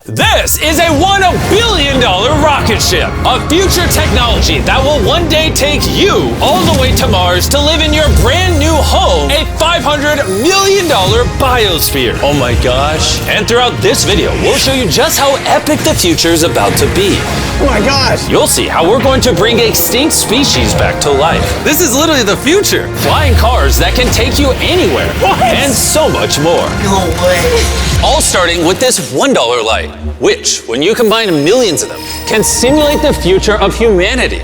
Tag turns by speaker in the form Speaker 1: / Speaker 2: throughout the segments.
Speaker 1: This is a $1 billion rocket ship, a future technology that will one day take you all the way to Mars to live in your brand new home, a $500 million biosphere. Oh my gosh. And throughout this video, we'll show you just how epic the future is about to be.
Speaker 2: Oh my gosh.
Speaker 1: You'll see how we're going to bring extinct species back to life. This is literally the future. Flying cars that can take you anywhere.
Speaker 2: What?
Speaker 1: And so much more.
Speaker 3: No way.
Speaker 1: All starting with this $1 light, which, when you combine millions of them, can simulate the future of humanity,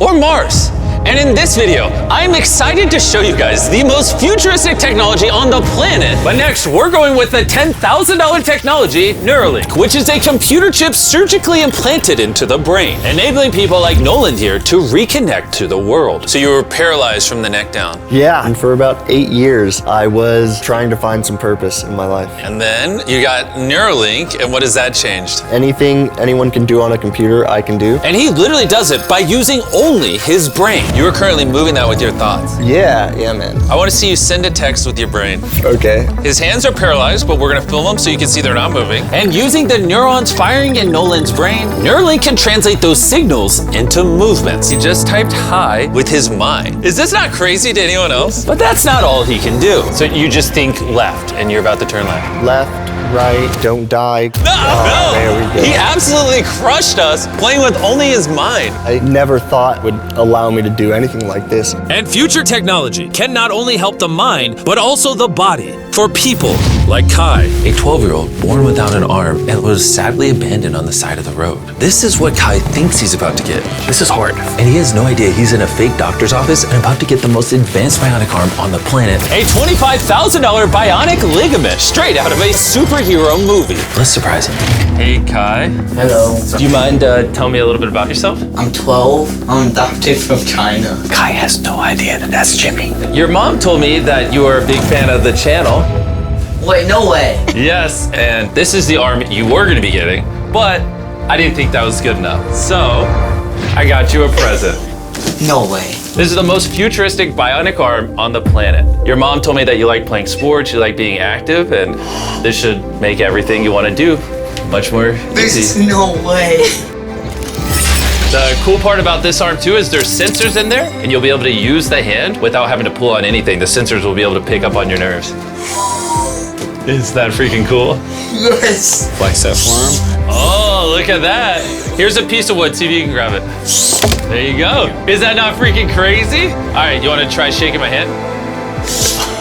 Speaker 1: or Mars. And in this video, I'm excited to show you guys the most futuristic technology on the planet. But next, we're going with the $10,000 technology, Neuralink, which is a computer chip surgically implanted into the brain, enabling people like Nolan here to reconnect to the world. So you were paralyzed from the neck down.
Speaker 4: Yeah, and for about 8 years, I was trying to find some purpose in my life.
Speaker 1: And then you got Neuralink, and what has that changed?
Speaker 4: Anything anyone can do on a computer, I can do.
Speaker 1: And he literally does it by using only his brain. You are currently moving that with your thoughts.
Speaker 4: Yeah, man.
Speaker 1: I want to see you send a text with your brain.
Speaker 4: Okay.
Speaker 1: His hands are paralyzed, but we're going to film them so you can see they're not moving. And using the neurons firing in Nolan's brain, Neuralink can translate those signals into movements. He just typed hi with his mind. Is this not crazy to anyone else? But that's not all he can do. So you just think left, and you're about to turn left.
Speaker 4: Left, right, don't die.
Speaker 1: No!
Speaker 4: There we go.
Speaker 1: He absolutely crushed us playing with only his mind.
Speaker 4: I never thought would allow me to do anything like this.
Speaker 1: And future technology can not only help the mind, but also the body for people like Kai, a 12-year-old born without an arm and was sadly abandoned on the side of the road. This is what Kai thinks he's about to get. This is hard. And he has no idea he's in a fake doctor's office and about to get the most advanced bionic arm on the planet. A $25,000 bionic ligament straight out of a superhero movie. Let's surprise him. Hey, Kai.
Speaker 3: Hello.
Speaker 1: Do you mind telling me a little bit about yourself?
Speaker 3: I'm 12. I'm adopted from China.
Speaker 1: Kai has no idea that that's Jimmy. Your mom told me that you are a big fan of the channel.
Speaker 3: Wait, no way.
Speaker 1: Yes, and this is the arm you were gonna be getting, but I didn't think that was good enough. So, I got you a present.
Speaker 3: No way.
Speaker 1: This is the most futuristic bionic arm on the planet. Your mom told me that you like playing sports, you like being active, and this should make everything you wanna do much more
Speaker 3: This
Speaker 1: easy.
Speaker 3: is no way.
Speaker 1: The cool part about this arm too is there's sensors in there, and you'll be able to use the hand without having to pull on anything. The sensors will be able to pick up on your nerves. Is that freaking cool?
Speaker 3: Yes.
Speaker 2: Bicep for him.
Speaker 1: Oh, look at that. Here's a piece of wood. See if you can grab it. There you go. Is that not freaking crazy? All right, you want to try shaking my hand?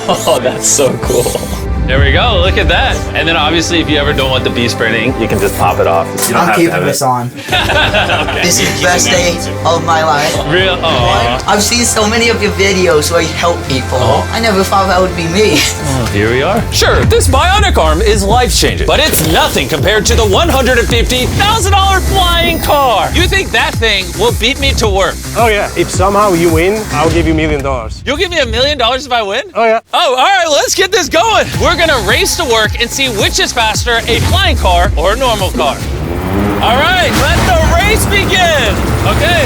Speaker 1: Oh, that's so cool. There we go. Look at that. And then obviously, if you ever don't want the bee spraying, you can just pop it off. You don't
Speaker 3: I'm
Speaker 1: have to
Speaker 3: keeping
Speaker 1: have
Speaker 3: this
Speaker 1: it.
Speaker 3: on.
Speaker 1: Okay.
Speaker 3: This is the best day of my life.
Speaker 1: Real? Aw.
Speaker 3: I've seen so many of your videos where you help people. I never thought that would be me.
Speaker 1: Here we are. Sure, this bionic arm is life-changing, but it's nothing compared to the $150,000 flying car. You think that thing will beat me to work?
Speaker 2: Oh yeah, if somehow you win, I'll give you $1 million.
Speaker 1: You'll give me $1 million if I win?
Speaker 2: Oh yeah.
Speaker 1: Oh, all right, let's get this going. We're gonna race to work and see which is faster, a flying car or a normal car. All right, let the race begin. Okay.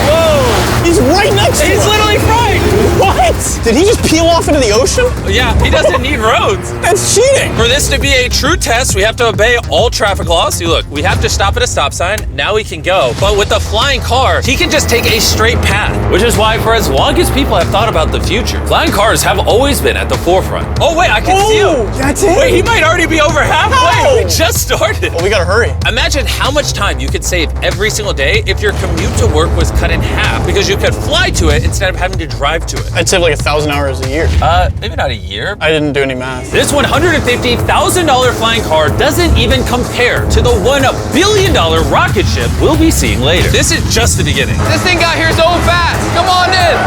Speaker 1: Whoa.
Speaker 2: He's right next to
Speaker 1: He's
Speaker 2: us.
Speaker 1: literally right.
Speaker 2: What? Did he just peel off into the ocean?
Speaker 1: Yeah, he doesn't need roads.
Speaker 2: That's cheating.
Speaker 1: For this to be a true test, we have to obey all traffic laws. See, look, we have to stop at a stop sign. Now we can go. But with the flying car, he can just take a straight path, which is why for as long as people have thought about the future, flying cars have always been at the forefront. Oh, wait, I can see him.
Speaker 2: That's it.
Speaker 1: Wait, he might already be over halfway.
Speaker 2: No.
Speaker 1: We just started.
Speaker 2: Well, we gotta hurry.
Speaker 1: Imagine how much time you could save every single day if your commute to work was cut in half because you could fly to it instead of having to drive to it.
Speaker 2: I'd save like 1,000 hours a year.
Speaker 1: Maybe not a year.
Speaker 2: I didn't do any math.
Speaker 1: This $150,000 flying car doesn't even compare to the $1 billion rocket ship we'll be seeing later. This is just the beginning.
Speaker 5: This thing got here so fast. Come on in.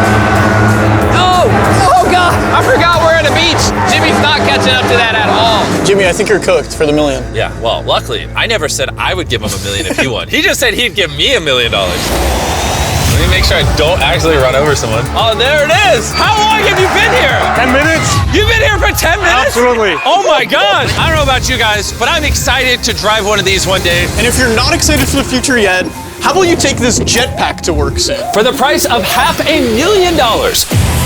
Speaker 5: Oh God. I forgot we're at a beach. Jimmy's not catching up to that at all.
Speaker 2: Jimmy, I think you're cooked for the $1 million.
Speaker 1: Yeah, well, luckily, I never said I would give him $1 million if he won. He just said he'd give me $1 million. Let me make sure I don't actually run over someone. Oh, there it is. How long have you been here?
Speaker 2: 10 minutes?
Speaker 1: You've been here for 10 minutes?
Speaker 2: Absolutely.
Speaker 1: Oh my God. I don't know about you guys, but I'm excited to drive one of these one day.
Speaker 2: And if you're not excited for the future yet, how about you take this jetpack to work soon?
Speaker 1: For the price of $500,000.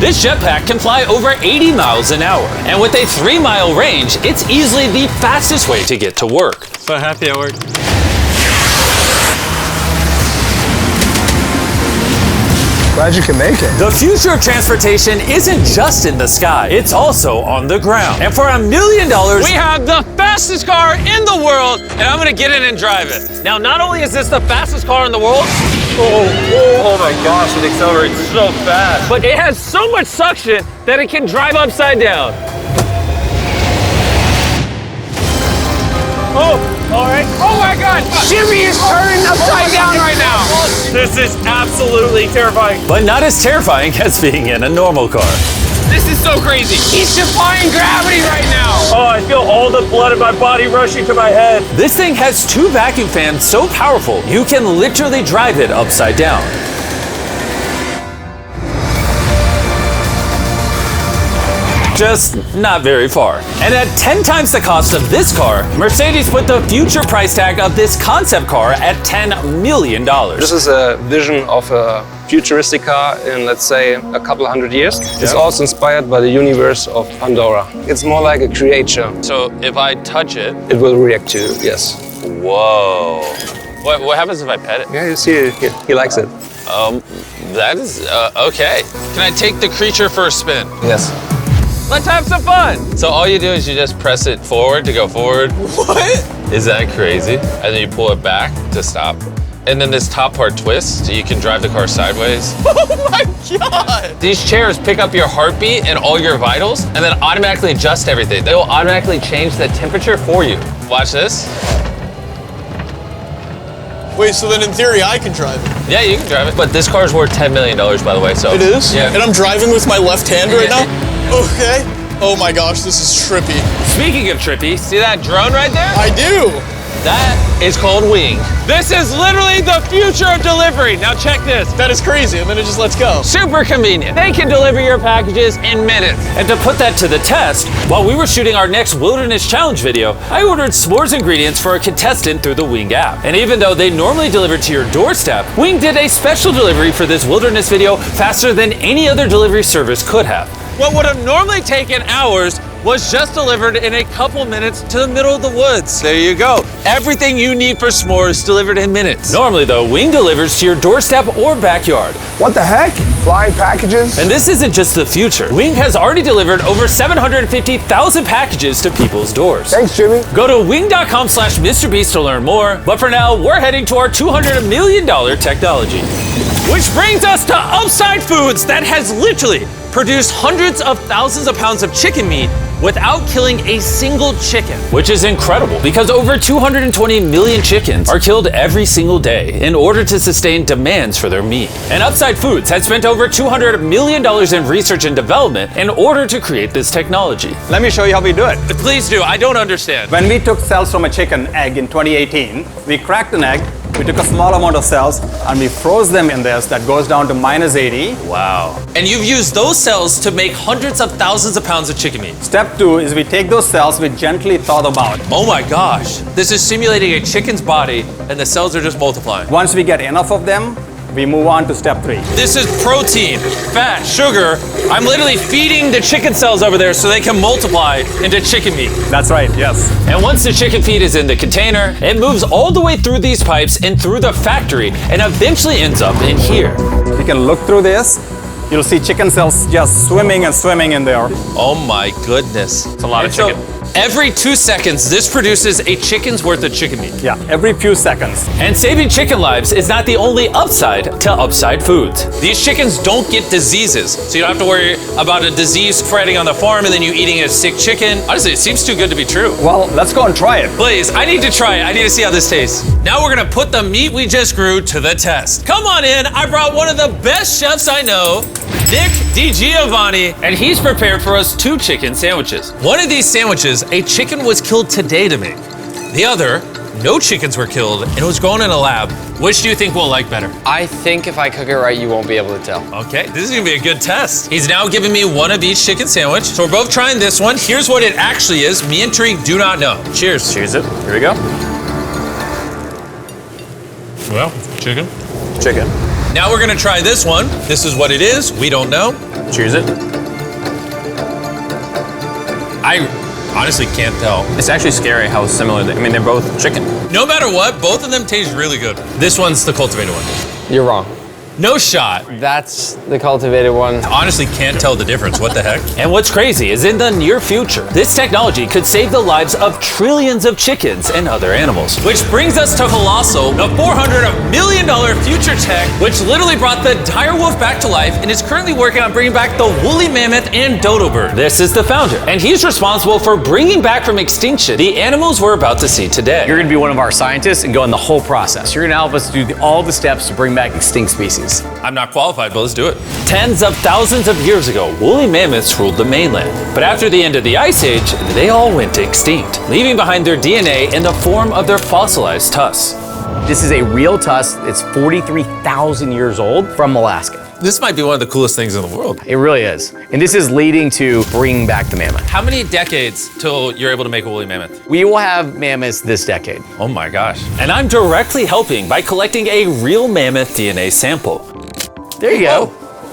Speaker 1: This jetpack can fly over 80 miles an hour. And with a 3-mile range, it's easily the fastest way to get to work.
Speaker 2: So happy at work.
Speaker 6: Glad you can make it.
Speaker 1: The future of transportation isn't just in the sky, it's also on the ground. And for $1 million,
Speaker 5: We have the fastest car in the world, and I'm gonna get in and drive it. Now, not only is this the fastest car in the world, oh my gosh, it accelerates so fast. But it has so much suction that it can drive upside down. Oh, all right. Oh my God, Jimmy is turning upside down right now. This is absolutely terrifying.
Speaker 1: but not as terrifying as being in a normal car.
Speaker 5: This is so crazy. He's defying gravity right now. Oh, I feel all the blood in my body rushing to my head.
Speaker 1: This thing has 2 vacuum fans so powerful, you can literally drive it upside down. Just not very far. And at 10 times the cost of this car, Mercedes put the future price tag of this concept car at $10 million.
Speaker 7: This is a vision of a futuristic car in, let's say, a couple hundred years. It's also inspired by the universe of Pandora. It's more like a creature.
Speaker 5: So if I touch it,
Speaker 7: It will react to you, yes.
Speaker 5: whoa. What happens if I pet it?
Speaker 7: Yeah, you see, he likes it.
Speaker 5: That is, okay. Can I take the creature for a spin?
Speaker 7: Yes.
Speaker 5: Let's have some fun. So all you do is you just press it forward to go forward.
Speaker 2: What?
Speaker 5: Is that crazy? And then you pull it back to stop. And then this top part twists, so you can drive the car sideways.
Speaker 2: Oh my God!
Speaker 5: These chairs pick up your heartbeat and all your vitals, and then automatically adjust everything. They will automatically change the temperature for you. Watch this.
Speaker 2: Wait, so then in theory I can drive it?
Speaker 5: Yeah, you can drive it. But this car is worth $10 million, by the way, so.
Speaker 2: It is?
Speaker 5: Yeah.
Speaker 2: And I'm driving with my left hand right
Speaker 5: Yeah.
Speaker 2: now? Okay. Oh my gosh, this is trippy.
Speaker 5: Speaking of trippy, see that drone right there?
Speaker 2: I do!
Speaker 5: That is called Wing. This is literally the future of delivery. Now check this.
Speaker 2: That is crazy, and then it just lets go.
Speaker 5: Super convenient. They can deliver your packages in minutes.
Speaker 1: And to put that to the test, while we were shooting our next Wilderness Challenge video, I ordered s'mores ingredients for a contestant through the Wing app. And even though they normally deliver to your doorstep, Wing did a special delivery for this wilderness video faster than any other delivery service could have.
Speaker 5: What would have normally taken hours was just delivered in a couple minutes to the middle of the woods. There you go. Everything you need for s'mores delivered in minutes.
Speaker 1: Normally though, Wing delivers to your doorstep or backyard.
Speaker 6: What the heck? Flying packages?
Speaker 1: And this isn't just the future. Wing has already delivered over 750,000 packages to people's doors.
Speaker 6: Thanks, Jimmy.
Speaker 1: Go to wing.com/MrBeast to learn more. But for now, we're heading to our $200 million technology. Which brings us to Upside Foods that has literally produced hundreds of thousands of pounds of chicken meat without killing a single chicken. Which is incredible because over 220 million chickens are killed every single day in order to sustain demands for their meat. And Upside Foods had spent over $200 million in research and development in order to create this technology.
Speaker 8: Let me show you how we do it.
Speaker 5: Please do, I don't understand.
Speaker 8: When we took cells from a chicken egg in 2018, we cracked an egg, we took a small amount of cells, and we froze them in this that goes down to -80.
Speaker 1: Wow. And you've used those cells to make hundreds of thousands of pounds of chicken meat.
Speaker 8: Step 2 is we take those cells, we gently thaw them out.
Speaker 1: Oh my gosh. This is simulating a chicken's body and the cells are just multiplying.
Speaker 8: Once we get enough of them, we move on to step 3.
Speaker 1: This is protein, fat, sugar. I'm literally feeding the chicken cells over there so they can multiply into chicken meat.
Speaker 8: That's right, yes.
Speaker 1: And once the chicken feed is in the container, it moves all the way through these pipes and through the factory and eventually ends up in here.
Speaker 8: You can look through this. You'll see chicken cells just swimming and swimming in there.
Speaker 1: Oh my goodness.
Speaker 5: It's a lot of chicken.
Speaker 1: Every 2 seconds, this produces a chicken's worth of chicken meat.
Speaker 8: Yeah, every few seconds.
Speaker 1: And saving chicken lives is not the only upside to Upside Foods. These chickens don't get diseases, so you don't have to worry about a disease spreading on the farm and then you eating a sick chicken. Honestly, it seems too good to be true.
Speaker 8: Well, let's go and try it.
Speaker 1: Please, I need to try it. I need to see how this tastes. Now we're gonna put the meat we just grew to the test. Come on in, I brought one of the best chefs I know, Nick DiGiovanni, and he's prepared for us 2 chicken sandwiches. One of these sandwiches, a chicken was killed today to make. The other, no chickens were killed and it was grown in a lab. Which do you think we'll like better?
Speaker 5: I think if I cook it right, you won't be able to tell.
Speaker 1: Okay, this is gonna be a good test. He's now giving me one of each chicken sandwich. So we're both trying this one. Here's what it actually is. Me and Tariq do not know. Cheers.
Speaker 8: Cheers it. Here we go.
Speaker 1: Well, chicken.
Speaker 8: Chicken.
Speaker 5: Now we're gonna try this one. This is what it is. We don't know. Cheers it. I honestly can't tell.
Speaker 2: It's actually scary how similar I mean, they're both chicken.
Speaker 5: No matter what, both of them taste really good. This one's the cultivated one.
Speaker 7: You're wrong.
Speaker 5: No shot.
Speaker 7: That's the cultivated one.
Speaker 5: Honestly can't tell the difference. What the heck?
Speaker 1: And what's crazy is in the near future, this technology could save the lives of trillions of chickens and other animals.
Speaker 5: Which brings us to Colossal, the $400 million future tech, which literally brought the dire wolf back to life and is currently working on bringing back the woolly mammoth and dodo bird.
Speaker 1: This is the founder, and he's responsible for bringing back from extinction the animals we're about to see today.
Speaker 9: You're gonna be one of our scientists and go in the whole process. You're gonna help us do all the steps to bring back extinct species.
Speaker 5: I'm not qualified, but let's do it.
Speaker 1: Tens of thousands of years ago, woolly mammoths ruled the mainland. But after the end of the Ice Age, they all went extinct, leaving behind their DNA in the form of their fossilized tusks.
Speaker 9: This is a real tusk. It's 43,000 years old from Alaska.
Speaker 5: This might be one of the coolest things in the world.
Speaker 9: It really is. And this is leading to bringing back the mammoth.
Speaker 5: How many decades till you're able to make a woolly mammoth?
Speaker 9: We will have mammoths this decade.
Speaker 5: Oh my gosh.
Speaker 1: And I'm directly helping by collecting a real mammoth DNA sample.
Speaker 9: There you go.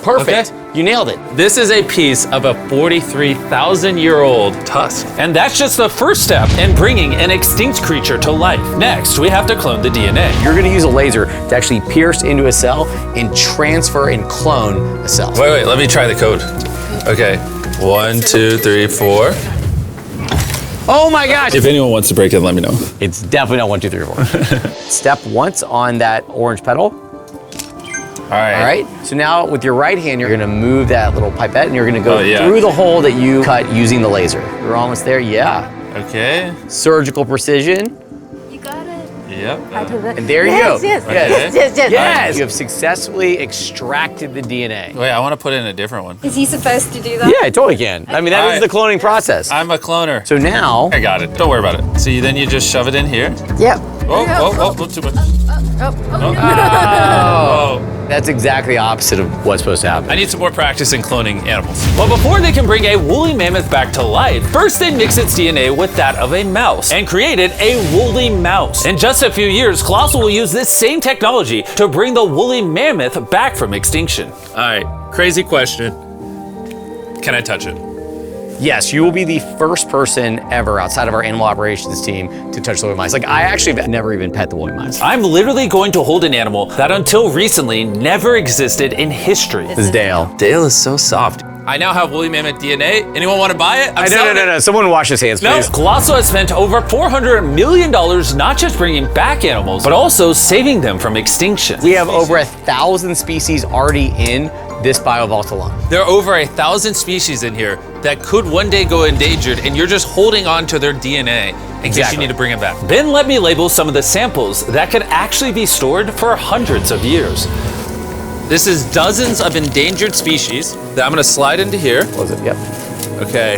Speaker 9: Perfect.
Speaker 5: Okay.
Speaker 9: You nailed it.
Speaker 1: This is a piece of a 43,000-year-old tusk. And that's just the first step in bringing an extinct creature to life. Next, we have to clone the DNA.
Speaker 9: You're gonna use a laser to actually pierce into a cell and transfer and clone a cell.
Speaker 5: Wait, let me try the code. Okay, 1, 2, 3, 4.
Speaker 9: Oh my gosh.
Speaker 5: If anyone wants to break it, let me know.
Speaker 9: It's definitely not 1, 2, 3, 4. Step once on that orange petal.
Speaker 5: All right.
Speaker 9: All right, so now with your right hand, you're gonna move that little pipette and you're gonna go
Speaker 5: Oh, yeah.
Speaker 9: through the hole that you cut using the laser. You're almost there, yeah.
Speaker 5: Okay.
Speaker 9: Surgical precision,
Speaker 10: You got it.
Speaker 5: Yep.
Speaker 9: and there you go.
Speaker 10: Yes,
Speaker 9: Yes.
Speaker 10: yes.
Speaker 9: Yes, you have successfully extracted the DNA.
Speaker 5: Wait, I want to put in a different one.
Speaker 10: Is he supposed to do that?
Speaker 9: Yeah, I totally can. I mean, that is
Speaker 5: Alright.
Speaker 9: the cloning process.
Speaker 5: I'm a cloner.
Speaker 9: So now,
Speaker 5: I got it. Don't worry about it. See, then you just shove it in here.
Speaker 10: Yep.
Speaker 5: Oh, too much.
Speaker 9: that's exactly opposite of what's supposed to happen.
Speaker 5: I need some more practice in cloning animals.
Speaker 1: But before they can bring a woolly mammoth back to life, first they mix its DNA with that of a mouse and created a woolly mouse. In just a few years, Colossal will use this same technology to bring the woolly mammoth back from extinction.
Speaker 5: All right, crazy question. Can I touch it?
Speaker 9: Yes, you will be the first person ever outside of our animal operations team to touch the woolly mice. Like, I actually have never even pet the woolly mice.
Speaker 1: I'm literally going to hold an animal that until recently never existed in history.
Speaker 9: This is Dale.
Speaker 1: Dale is so soft.
Speaker 5: I now have woolly mammoth DNA. Anyone want to buy it? I'm
Speaker 9: No,
Speaker 5: selling
Speaker 9: no,
Speaker 5: it.
Speaker 9: no. Someone wash his hands,
Speaker 1: No,
Speaker 9: please.
Speaker 1: Colossal has spent over $400 million not just bringing back animals, but also saving them from extinction.
Speaker 9: We have over 1,000 species already in this biovault alone.
Speaker 5: There are over 1,000 species in here that could one day go endangered, and you're just holding on to their DNA in case you need to bring it back.
Speaker 1: Then let me label some of the samples that could actually be stored for hundreds of years.
Speaker 5: This is dozens of endangered species that I'm gonna slide into here.
Speaker 9: Was it? Yep.
Speaker 5: Okay.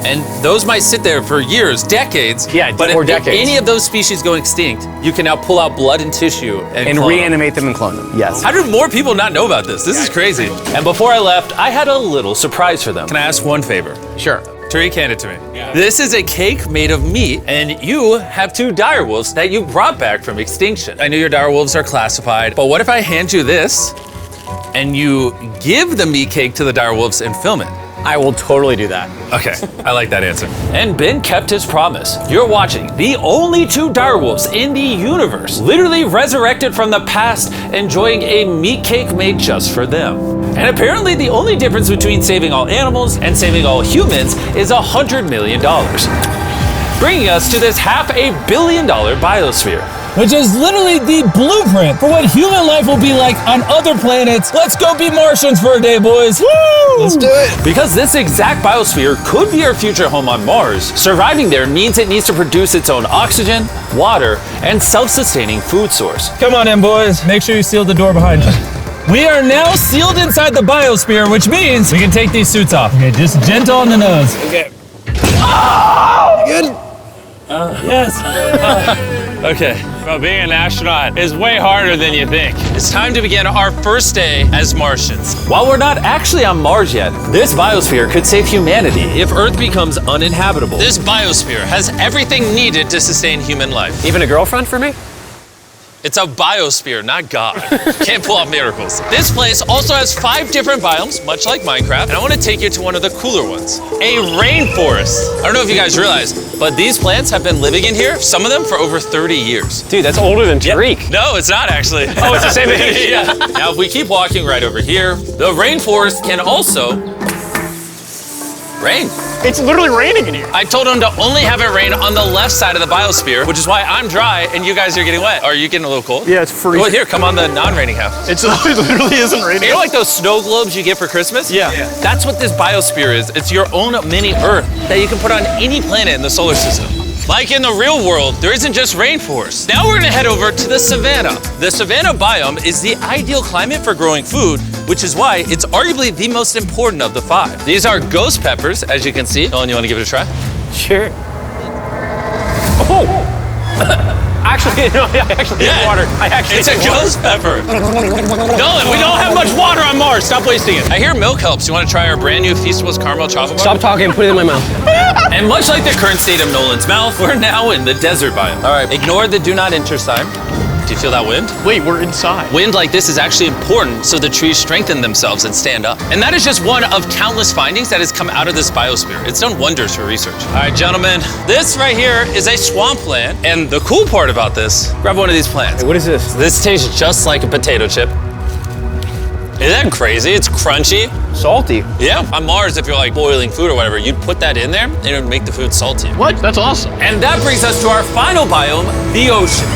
Speaker 5: And those might sit there for years, decades.
Speaker 9: Yeah,
Speaker 5: but
Speaker 9: or
Speaker 5: if
Speaker 9: decades.
Speaker 5: any of those species go extinct, you can now pull out blood and tissue and clone them.
Speaker 9: reanimate them and clone them. Yes.
Speaker 5: How do more people not know about this? This is crazy.
Speaker 1: And before I left, I had a little surprise for them.
Speaker 5: Can I ask one favor?
Speaker 9: Sure.
Speaker 5: Tariq, hand it to me. This is a cake made of meat, and you have 2 dire wolves that you brought back from extinction. I know your dire wolves are classified, but what if I hand you this and you give the meat cake to the dire wolves and film it?
Speaker 9: I will totally do that.
Speaker 5: Okay, I like that answer.
Speaker 1: And Ben kept his promise. You're watching the only 2 direwolves in the universe, literally resurrected from the past, enjoying a meat cake made just for them. And apparently the only difference between saving all animals and saving all humans is $100 million. Bringing us to this $500 million biosphere.
Speaker 11: Which is literally the blueprint for what human life will be like on other planets. Let's go be Martians for a day, boys. Woo!
Speaker 1: Let's do it. Because this exact biosphere could be our future home on Mars. Surviving there means it needs to produce its own oxygen, water, and self-sustaining food source.
Speaker 11: Come on in, boys. Make sure you seal the door behind you. We are now sealed inside the biosphere, which means we can take these suits off. Okay, just gentle on the nose.
Speaker 5: Okay.
Speaker 11: Oh! Good.
Speaker 5: Yes. Okay. Well, being an astronaut is way harder than you think. It's time to begin our first day as Martians.
Speaker 1: While we're not actually on Mars yet, this biosphere could save humanity if Earth becomes uninhabitable.
Speaker 5: This biosphere has everything needed to sustain human life.
Speaker 7: Even a girlfriend for me?
Speaker 1: It's a biosphere, not God. Can't pull off miracles. This place also has 5 different biomes, much like Minecraft, and I want to take you to one of the cooler ones, a rainforest. I don't know if you guys realize, but these plants have been living in here, some of them for over 30 years.
Speaker 5: Dude, that's older than Tariq.
Speaker 1: No, it's not actually.
Speaker 5: Oh, it's the same age?
Speaker 1: Yeah. Now, if we keep walking right over here, the rainforest can also rain.
Speaker 2: It's literally raining in here.
Speaker 1: I told him to only have it rain on the left side of the biosphere, which is why I'm dry and you guys are getting wet. Are you getting a little cold?
Speaker 2: Yeah, it's freezing.
Speaker 1: Well, here, come on the non-raining half.
Speaker 2: It literally isn't raining.
Speaker 1: You know like those snow globes you get for Christmas?
Speaker 2: Yeah.
Speaker 1: That's what this biosphere is. It's your own mini Earth that you can put on any planet in the solar system. Like in the real world, there isn't just rainforests. Now we're gonna head over to the savanna. The savanna biome is the ideal climate for growing food, which is why it's arguably the most important of the 5. These are ghost peppers, as you can see. Nolan, you wanna give it a try?
Speaker 5: Sure. Oh! Actually, no, I actually need water.
Speaker 1: It's a ghost pepper. Nolan, we don't have much water on Mars. Stop wasting it. I hear milk helps. You want to try our brand new Feastables caramel chocolate bar?
Speaker 5: Stop talking, put it in my mouth.
Speaker 1: And much like the current state of Nolan's mouth, we're now in the desert biome. All right, ignore the do not enter sign. Do you feel that wind?
Speaker 2: Wait, we're inside.
Speaker 1: Wind like this is actually important so the trees strengthen themselves and stand up. And that is just one of countless findings that has come out of this biosphere. It's done wonders for research. All right, gentlemen, this right here is a swampland. And the cool part about this, grab one of these plants.
Speaker 5: Hey, what is this?
Speaker 1: This tastes just like a potato chip. Isn't that crazy? It's crunchy.
Speaker 5: Salty.
Speaker 1: Yeah. On Mars, if you're like boiling food or whatever, you'd put that in there and it would make the food salty.
Speaker 2: What? That's awesome.
Speaker 1: And that brings us to our final biome, the ocean.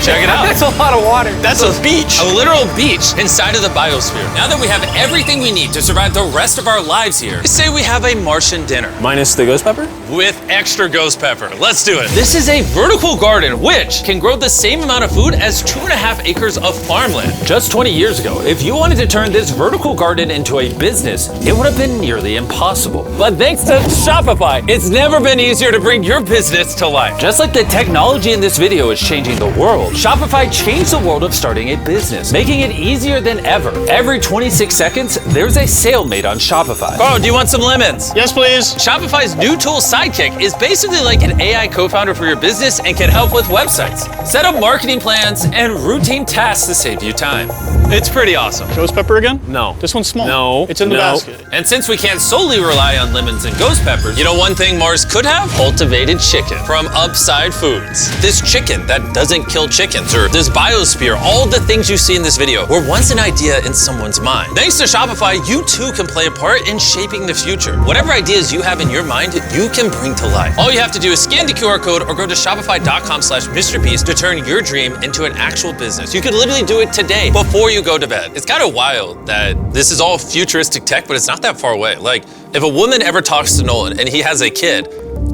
Speaker 1: Check it out.
Speaker 5: That's a lot of water.
Speaker 1: That's a beach. A literal beach inside of the biosphere. Now that we have everything we need to survive the rest of our lives here, say we have a Martian dinner.
Speaker 5: Minus the ghost pepper?
Speaker 1: With extra ghost pepper. Let's do it. This is a vertical garden, which can grow the same amount of food as 2.5 acres of farmland. Just 20 years ago, if you wanted to turn this vertical garden into a business, it would have been nearly impossible. But thanks to Shopify, it's never been easier to bring your business to life. Just like the technology in this video is changing the world, Shopify changed the world of starting a business, making it easier than ever. Every 26 seconds, there's a sale made on Shopify. Carl, do you want some lemons?
Speaker 2: Yes, please.
Speaker 1: Shopify's new tool, Sidekick, is basically like an AI co-founder for your business and can help with websites, set up marketing plans, and routine tasks to save you time. It's pretty awesome.
Speaker 2: Ghost pepper again?
Speaker 5: No.
Speaker 2: This one's small.
Speaker 5: No.
Speaker 2: It's in the basket.
Speaker 1: And since we can't solely rely on lemons and ghost peppers, you know one thing Mars could have? Cultivated chicken from Upside Foods. This chicken that doesn't kill chickens, or this biosphere, all the things you see in this video were once an idea in someone's mind. Thanks to Shopify, you too can play a part in shaping the future. Whatever ideas you have in your mind, you can bring to life. All you have to do is scan the QR code or go to shopify.com/MrBeast to turn your dream into an actual business. You could literally do it today before you go to bed. It's kind of wild that this is all futuristic tech, but it's not that far away. Like, if a woman ever talks to Nolan and he has a kid,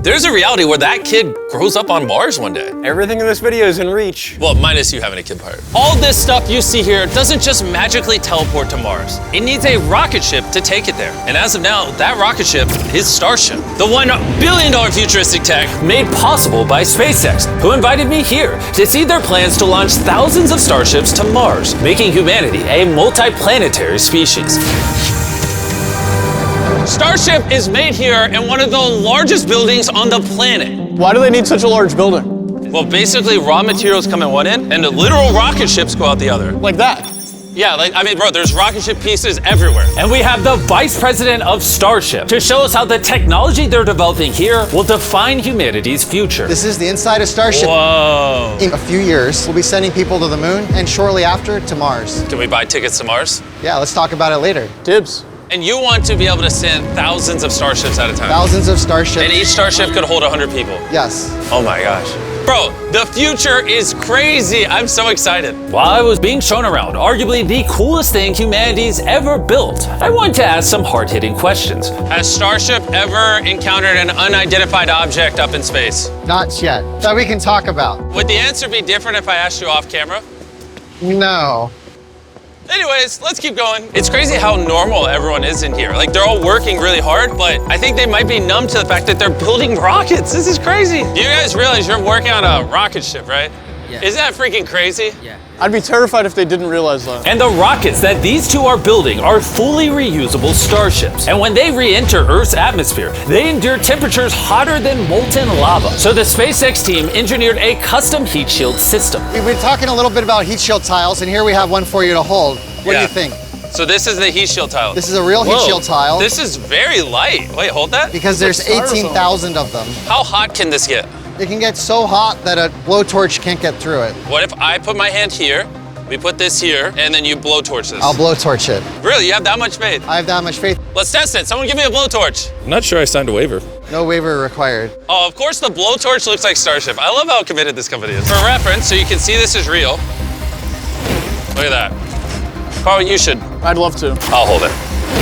Speaker 1: there's a reality where that kid grows up on Mars one day.
Speaker 5: Everything in this video is in reach.
Speaker 1: Well, minus you having a kid part. All this stuff you see here doesn't just magically teleport to Mars. It needs a rocket ship to take it there. And as of now, that rocket ship is Starship, the $1 billion futuristic tech made possible by SpaceX, who invited me here to see their plans to launch thousands of Starships to Mars, making humanity a multi-planetary species. Starship is made here in one of the largest buildings on the planet.
Speaker 2: Why do they need such a large building?
Speaker 1: Well, basically, raw materials come in one end, and the literal rocket ships go out the other.
Speaker 2: Like that?
Speaker 1: Yeah, bro, there's rocket ship pieces everywhere. And we have the vice president of Starship to show us how the technology they're developing here will define humanity's future.
Speaker 12: This is the inside of Starship.
Speaker 1: Whoa.
Speaker 12: In a few years, we'll be sending people to the moon, and shortly after, to Mars.
Speaker 1: Can we buy tickets to Mars?
Speaker 12: Yeah, let's talk about it later.
Speaker 2: Dibs.
Speaker 1: And you want to be able to send thousands of Starships at a time.
Speaker 12: Thousands of Starships.
Speaker 1: And each Starship could hold 100 people.
Speaker 12: Yes.
Speaker 1: Oh my gosh. Bro, the future is crazy. I'm so excited. While I was being shown around, arguably the coolest thing humanity's ever built, I wanted to ask some hard-hitting questions. Has Starship ever encountered an unidentified object up in space?
Speaker 12: Not yet. That we can talk about.
Speaker 1: Would the answer be different if I asked you off camera?
Speaker 12: No.
Speaker 1: Anyways, let's keep going. It's crazy how normal everyone is in here. Like, they're all working really hard, but I think they might be numb to the fact that they're building rockets. This is crazy. You guys realize you're working on a rocket ship, right? Isn't that freaking crazy?
Speaker 2: I'd be terrified if they didn't realize that.
Speaker 11: And the rockets that these two are building are fully reusable starships. And when they re-enter Earth's atmosphere, they endure temperatures hotter than molten lava. So the SpaceX team engineered a custom heat shield system.
Speaker 12: We've been talking a little bit about heat shield tiles, and here we have one for you to hold. What do you think?
Speaker 1: So this is the heat shield tile.
Speaker 12: This is a real heat shield tile.
Speaker 1: This is very light. Wait, hold that.
Speaker 12: Because there's 18,000 of them.
Speaker 1: How hot can this get?
Speaker 12: It can get so hot that a blowtorch can't get through it.
Speaker 1: What if I put my hand here, we put this here, and then you blowtorch this?
Speaker 12: I'll blowtorch it.
Speaker 1: Really? You have that much faith?
Speaker 12: I have that much faith.
Speaker 1: Let's test it. Someone give me a blowtorch.
Speaker 11: I'm not sure I signed a waiver.
Speaker 12: No waiver required.
Speaker 1: Oh, of course the blowtorch looks like Starship. I love how committed this company is. For reference, so you can see this is real. Look at that. Carl, you should.
Speaker 2: I'd love to.
Speaker 1: I'll hold it.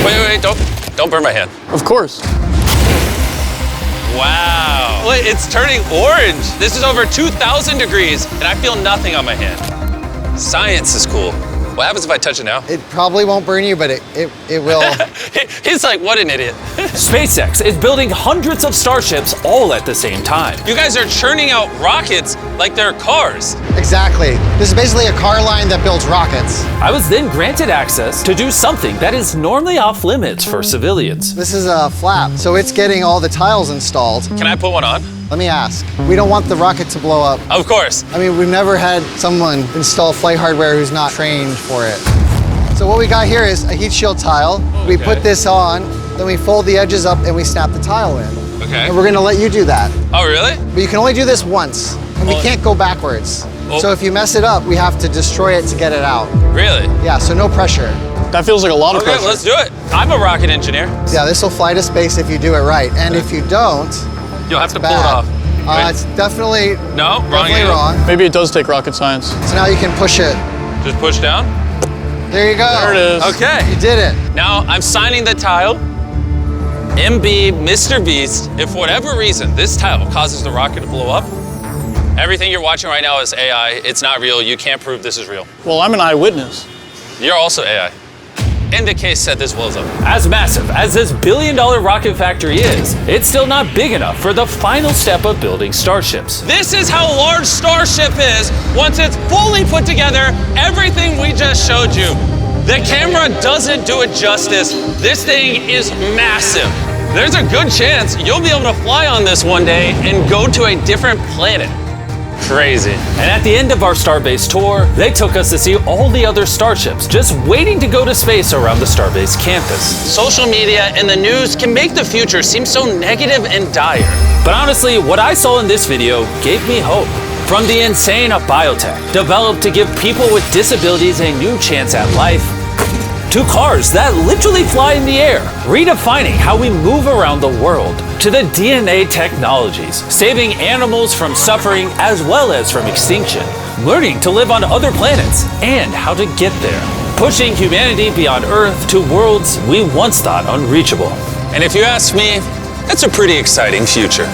Speaker 1: Wait, don't burn my hand.
Speaker 2: Of course.
Speaker 1: Wow. Wait, it's turning orange. This is over 2,000 degrees, and I feel nothing on my hand. Science is cool. What happens if I touch it now?
Speaker 12: It probably won't burn you, but it will.
Speaker 1: He's like, what an idiot.
Speaker 11: SpaceX is building hundreds of starships all at the same time.
Speaker 1: You guys are churning out rockets like they're cars.
Speaker 12: Exactly. This is basically a car line that builds rockets.
Speaker 11: I was then granted access to do something that is normally off limits for civilians.
Speaker 12: This is a flap, so it's getting all the tiles installed.
Speaker 1: Can I put one on?
Speaker 12: Let me ask. We don't want the rocket to blow up.
Speaker 1: Of course.
Speaker 12: I mean, we've never had someone install flight hardware who's not trained for it. So what we got here is a heat shield tile. We put this on, then we fold the edges up and we snap the tile in.
Speaker 1: Okay.
Speaker 12: And we're gonna let you do that.
Speaker 1: Oh, really?
Speaker 12: But you can only do this once, and we can't go backwards. So if you mess it up, we have to destroy it to get it out.
Speaker 1: Really?
Speaker 12: Yeah, so no pressure.
Speaker 2: That feels like a lot of pressure.
Speaker 1: Okay, let's do it. I'm a rocket engineer.
Speaker 12: Yeah, this will fly to space if you do it right. And if you don't,
Speaker 1: you'll have to pull
Speaker 12: bad.
Speaker 1: it off. Right?
Speaker 12: It's definitely
Speaker 1: wrong.
Speaker 12: wrong.
Speaker 2: Maybe it does take rocket science.
Speaker 12: So now you can push it.
Speaker 1: Just push down.
Speaker 12: There you go.
Speaker 2: There it is.
Speaker 1: Okay.
Speaker 12: You did it.
Speaker 1: Now I'm signing the tile. MB, Mr. Beast, if for whatever reason this tile causes the rocket to blow up, everything you're watching right now is AI. It's not real. You can't prove this is real.
Speaker 2: Well, I'm an eyewitness.
Speaker 1: You're also AI. In the case that this blows up.
Speaker 11: As massive as this billion-dollar rocket factory is, it's still not big enough for the final step of building starships.
Speaker 1: This is how large Starship is once it's fully put together, everything we just showed you. The camera doesn't do it justice. This thing is massive. There's a good chance you'll be able to fly on this one day and go to a different planet. Crazy.
Speaker 11: And at the end of our Starbase tour, they took us to see all the other starships just waiting to go to space around the Starbase campus.
Speaker 1: Social media and the news can make the future seem so negative and dire.
Speaker 11: But honestly, what I saw in this video gave me hope. From the insane of biotech, developed to give people with disabilities a new chance at life, to cars that literally fly in the air, redefining how we move around the world, to the DNA technologies, saving animals from suffering as well as from extinction, learning to live on other planets, and how to get there, pushing humanity beyond Earth to worlds we once thought unreachable.
Speaker 1: And if you ask me, that's a pretty exciting future.